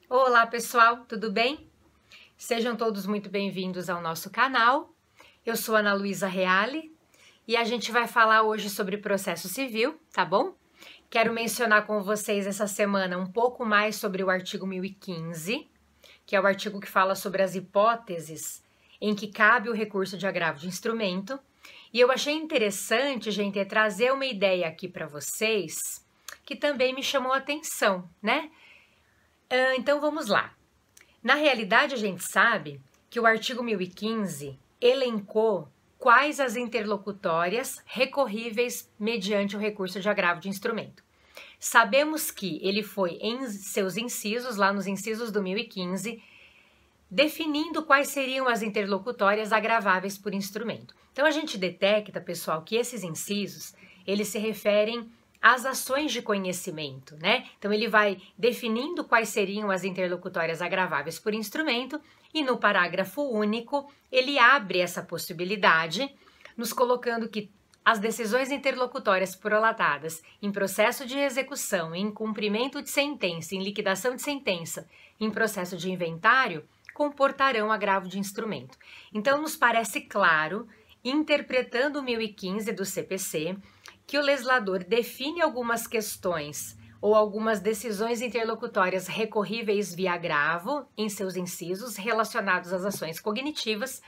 Olá pessoal, tudo bem? Sejam todos muito bem-vindos ao nosso canal. Eu sou Ana Luísa Reale e a gente vai falar hoje sobre processo civil, tá bom? Quero mencionar com vocês essa semana um pouco mais sobre o artigo 1015, que é o artigo que fala sobre as hipóteses em que cabe o recurso de agravo de instrumento. E eu achei interessante, gente, trazer uma ideia aqui para vocês que também me chamou a atenção, né? Então vamos lá. Na realidade, a gente sabe que o artigo 1015 elencou quais as interlocutórias recorríveis mediante o recurso de agravo de instrumento. Sabemos que ele foi em seus incisos, lá nos incisos do 1015, definindo quais seriam as interlocutórias agraváveis por instrumento. Então a gente detecta, pessoal, que esses incisos, eles se referem as ações de conhecimento, né? Então ele vai definindo quais seriam as interlocutórias agraváveis por instrumento e no parágrafo único ele abre essa possibilidade, nos colocando que as decisões interlocutórias prolatadas em processo de execução, em cumprimento de sentença, em liquidação de sentença, em processo de inventário, comportarão agravo de instrumento. Então nos parece claro, interpretando o 1015 do CPC, que o legislador define algumas questões ou algumas decisões interlocutórias recorríveis via agravo em seus incisos relacionados às ações cognitivas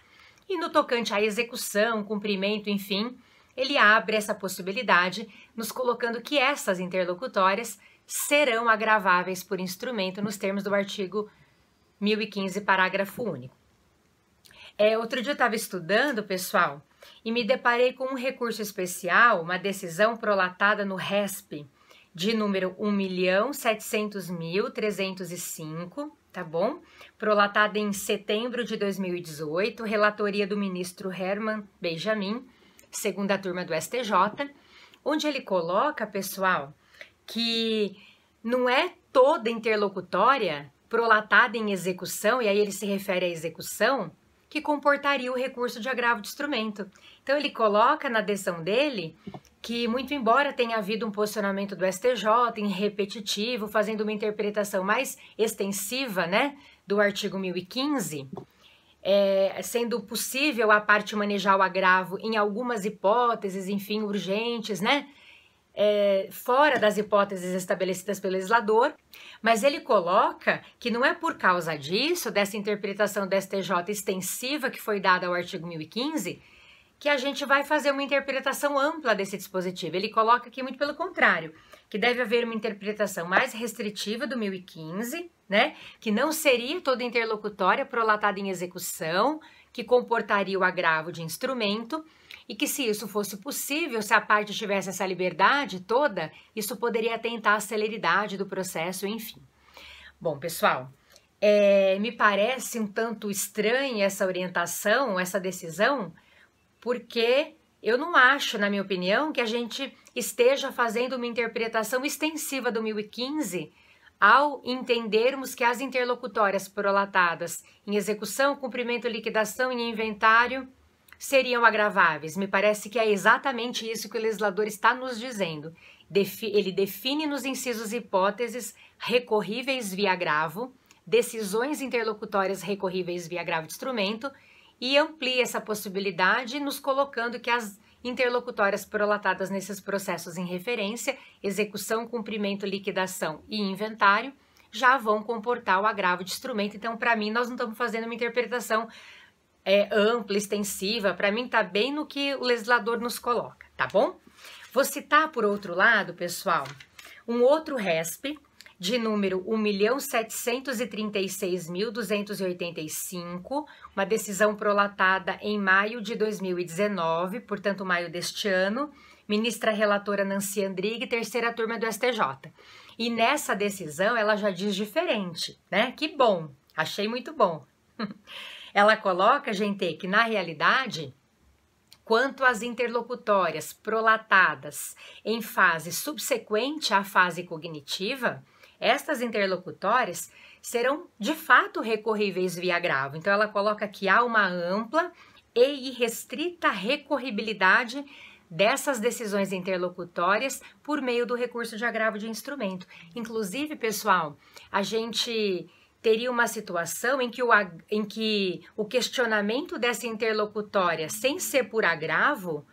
e no tocante à execução, cumprimento, enfim, ele abre essa possibilidade, nos colocando que essas interlocutórias serão agraváveis por instrumento nos termos do artigo 1015, parágrafo único. Outro dia eu estava estudando, pessoal, e me deparei com um recurso especial, uma decisão prolatada no RESP, de número 1.700.305, tá bom? Prolatada em setembro de 2018, relatoria do ministro Herman Benjamin, segunda turma do STJ, onde ele coloca, pessoal, que não é toda interlocutória prolatada em execução, e aí ele se refere à execução, que comportaria o recurso de agravo de instrumento. Então ele coloca na decisão dele que, muito embora tenha havido um posicionamento do STJ em repetitivo, fazendo uma interpretação mais extensiva, né, do artigo 1015, sendo possível a parte manejar o agravo em algumas hipóteses, enfim, urgentes, né, fora das hipóteses estabelecidas pelo legislador, mas ele coloca que não é por causa disso, dessa interpretação do STJ extensiva que foi dada ao artigo 1015, que a gente vai fazer uma interpretação ampla desse dispositivo. Ele coloca aqui muito pelo contrário, que deve haver uma interpretação mais restritiva do 1015, né, que não seria toda interlocutória prolatada em execução, que comportaria o agravo de instrumento, e que se isso fosse possível, se a parte tivesse essa liberdade toda, isso poderia atentar à celeridade do processo, enfim. Bom, pessoal, me parece um tanto estranha essa orientação, essa decisão, porque eu não acho, na minha opinião, que a gente esteja fazendo uma interpretação extensiva do 1015 ao entendermos que as interlocutórias prolatadas em execução, cumprimento, liquidação e inventário seriam agraváveis. Me parece que é exatamente isso que o legislador está nos dizendo. Ele define nos incisos hipóteses recorríveis via agravo, decisões interlocutórias recorríveis via agravo de instrumento e amplia essa possibilidade, nos colocando que as interlocutórias prolatadas nesses processos em referência, execução, cumprimento, liquidação e inventário, já vão comportar o agravo de instrumento. Então, para mim, nós não estamos fazendo uma interpretação ampla, extensiva. Para mim, está bem no que o legislador nos coloca, tá bom? Vou citar, por outro lado, pessoal, um outro RESP, de número 1.736.285, uma decisão prolatada em maio de 2019, portanto, maio deste ano, ministra relatora Nancy Andrighi, terceira turma do STJ. E nessa decisão, ela já diz diferente, né? Que bom, achei muito bom. Ela coloca, gente, que na realidade, quanto às interlocutórias prolatadas em fase subsequente à fase cognitiva, estas interlocutórias serão de fato recorríveis via agravo. Então ela coloca que há uma ampla e irrestrita recorribilidade dessas decisões interlocutórias por meio do recurso de agravo de instrumento. Inclusive, pessoal, a gente teria uma situação em que o questionamento dessa interlocutória, sem ser por agravo,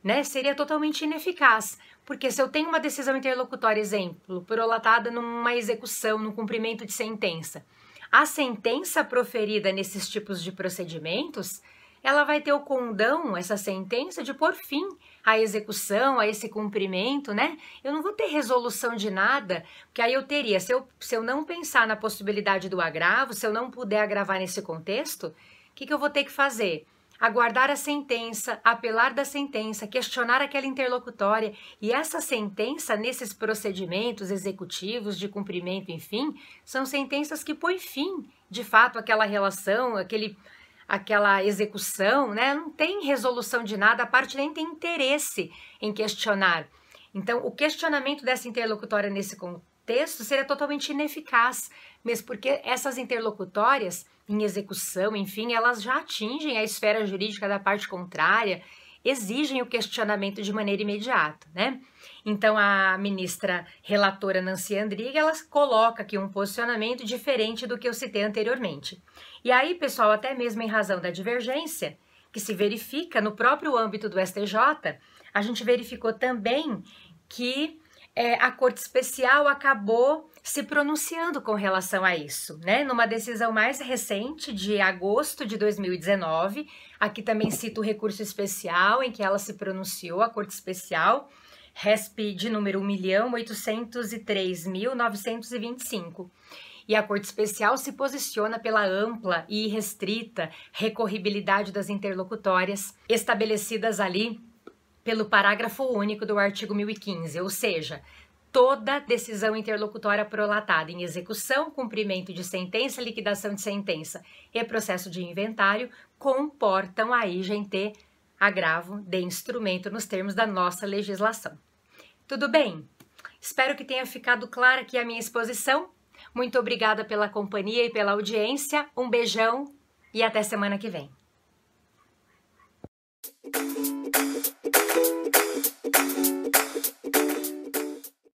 né, seria totalmente ineficaz. Porque se eu tenho uma decisão interlocutória, exemplo, prolatada numa execução, no cumprimento de sentença, a sentença proferida nesses tipos de procedimentos, ela vai ter o condão, essa sentença, de pôr fim à execução, a esse cumprimento, né? Eu não vou ter resolução de nada, porque aí eu teria, se eu não pensar na possibilidade do agravo, se eu não puder agravar nesse contexto, o que eu vou ter que fazer? Aguardar a sentença, apelar da sentença, questionar aquela interlocutória, e essa sentença, nesses procedimentos executivos de cumprimento, enfim, são sentenças que põem fim, de fato, àquela relação, aquela execução, né? Não tem resolução de nada, a parte nem tem interesse em questionar. Então, o questionamento dessa interlocutória nesse contexto seria totalmente ineficaz, mesmo porque essas interlocutórias em execução, enfim, elas já atingem a esfera jurídica da parte contrária, exigem o questionamento de maneira imediata, né? Então, a ministra relatora Nancy Andrighi, ela coloca aqui um posicionamento diferente do que eu citei anteriormente. E aí, pessoal, até mesmo em razão da divergência que se verifica no próprio âmbito do STJ, a gente verificou também que a Corte Especial acabou se pronunciando com relação a isso, né? Numa decisão mais recente, de agosto de 2019, aqui também cito o recurso especial em que ela se pronunciou, a Corte Especial, RESP de número 1.803.925. E a Corte Especial se posiciona pela ampla e irrestrita recorribilidade das interlocutórias estabelecidas ali pelo parágrafo único do artigo 1015, ou seja, toda decisão interlocutória prolatada em execução, cumprimento de sentença, liquidação de sentença e processo de inventário comportam aí, gente, agravo de instrumento nos termos da nossa legislação. Tudo bem? Espero que tenha ficado clara aqui a minha exposição. Muito obrigada pela companhia e pela audiência. Um beijão e até semana que vem.